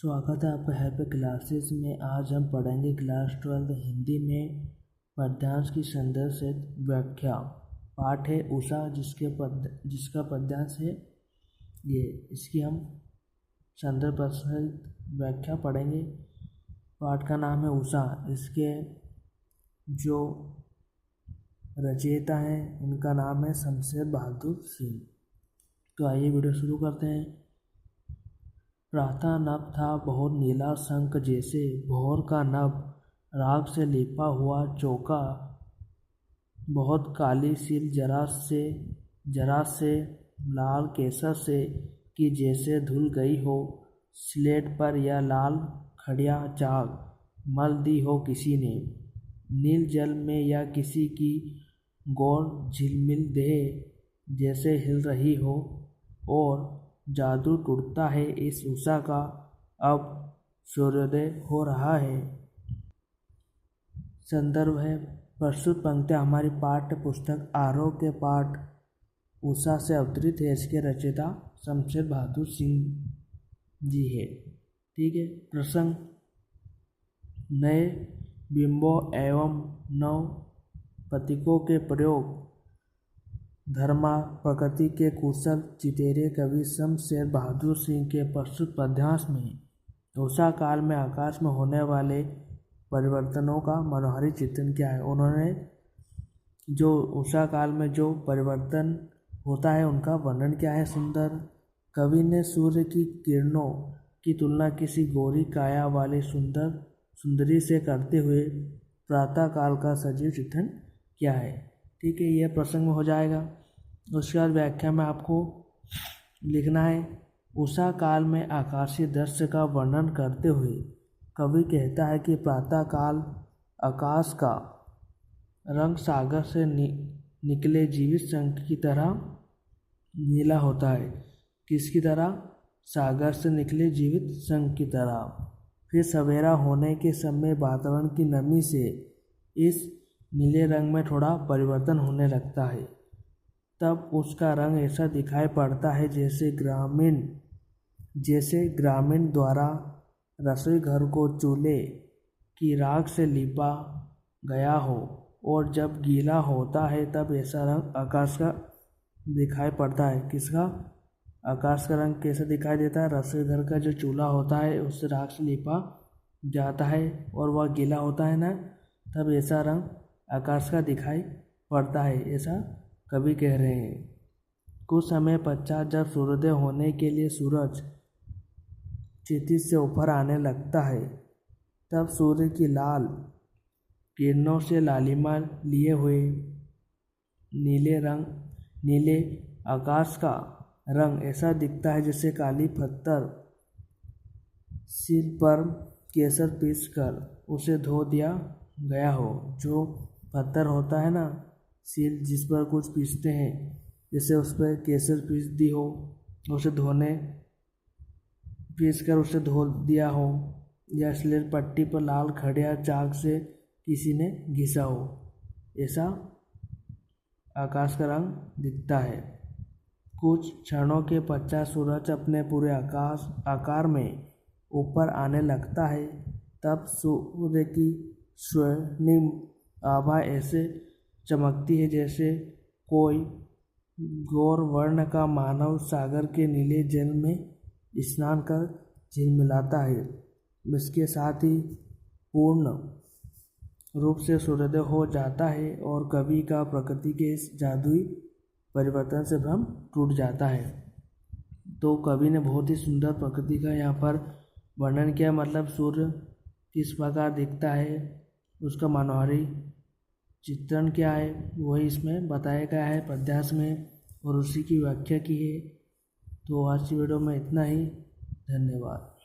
स्वागत है आपका हैप्पी क्लासेस में। आज हम पढ़ेंगे क्लास 12 हिंदी में पद्यांश की संदर्भ से व्याख्या। पाठ है उषा, जिसका पद्यांश है ये। इसकी हम संदर्भ सहित व्याख्या पढ़ेंगे। पाठ का नाम है उषा। इसके जो रचयिता हैं उनका नाम है शमशेर बहादुर सिंह। तो आइए वीडियो शुरू करते हैं। प्रातः नभ था बहुत नीला शंख जैसे, भोर का नभ राग से लिपा हुआ चौका, बहुत काली सील जरा से लाल केसर से कि जैसे धुल गई हो, स्लेट पर या लाल खड़िया चाक मल दी हो किसी ने, नील जल में या किसी की गौर झिलमिल देह जैसे हिल रही हो, और जादू टूटता है इस उषा का, अब सूर्योदय हो रहा है। संदर्भ है प्रस्तुत पंक्तियाँ हमारी पाठ्य पुस्तक आरोह के पाठ उषा से अवतरित है। इसके रचयिता शमशेर बहादुर सिंह जी है। ठीक है। प्रसंग नए बिंबों एवं नव प्रतीकों के प्रयोग। धर्मा प्रकृति के कुशल चितेरे कवि शमशेर बहादुर सिंह के प्रस्तुत पद्यांश में उषा काल में आकाश में होने वाले परिवर्तनों का मनोहारी चित्रण किया है। उन्होंने जो उषा काल में जो परिवर्तन होता है उनका वर्णन किया है सुंदर। कवि ने सूर्य की किरणों की तुलना किसी गोरी काया वाली सुंदरी से करते हुए प्रातः काल का सजीव चित्रण किया है। ठीक है, यह प्रसंग में हो जाएगा। उसके बाद व्याख्या में आपको लिखना है। उषा काल में आकाशीय दृश्य का वर्णन करते हुए कवि कहता है कि प्रातः काल आकाश का रंग सागर से निकले जीवित शंख की तरह नीला होता है। किसकी तरह? सागर से निकले जीवित शंख की तरह। फिर सवेरा होने के समय वातावरण की नमी से इस नीले रंग में थोड़ा परिवर्तन होने लगता है। तब उसका रंग ऐसा दिखाई पड़ता है जैसे ग्रामीण द्वारा रसोई घर को चूल्हे की राख से लिपा गया हो, और जब गीला होता है तब ऐसा रंग आकाश का दिखाई पड़ता है। किसका? आकाश का रंग कैसा दिखाई देता है? रसोई घर का जो चूल्हा होता है उससे राख से लिपा जाता है और वह गीला होता है ना, तब ऐसा रंग आकाश का दिखाई पड़ता है, ऐसा कवि कह रहे हैं। कुछ समय पश्चात जब सूर्योदय होने के लिए सूरज क्षितिज से ऊपर आने लगता है, तब सूर्य की लाल किरणों से लालिमा लिए हुए नीले आकाश का रंग ऐसा दिखता है जैसे काली पत्थर सिर पर केसर पीस कर उसे धो दिया गया हो। जो पत्थर होता है ना, सील जिस पर कुछ पीसते हैं, जैसे उस पर केसर पीस दी हो, उसे पीस कर उसे धो दिया हो, या स्लेट पट्टी पर लाल खड़िया चाक से किसी ने घिसा हो, ऐसा आकाश का रंग दिखता है। कुछ क्षणों के पश्चात सूरज अपने पूरे आकार में ऊपर आने लगता है, तब सूर्य की स्वर्णिम आभा ऐसे चमकती है जैसे कोई गौर वर्ण का मानव सागर के नीले जल में स्नान कर झिलमिलाता है। इसके साथ ही पूर्ण रूप से सूर्योदय हो जाता है और कवि का प्रकृति के इस जादुई परिवर्तन से भ्रम टूट जाता है। तो कवि ने बहुत ही सुंदर प्रकृति का यहाँ पर वर्णन किया। मतलब सूर्य किस प्रकार दिखता है, उसका मनोहारी चित्रण क्या है, वही इसमें बताया गया है पद्यांश में, और उसी की व्याख्या की है। तो आज की वीडियो में इतना ही। धन्यवाद।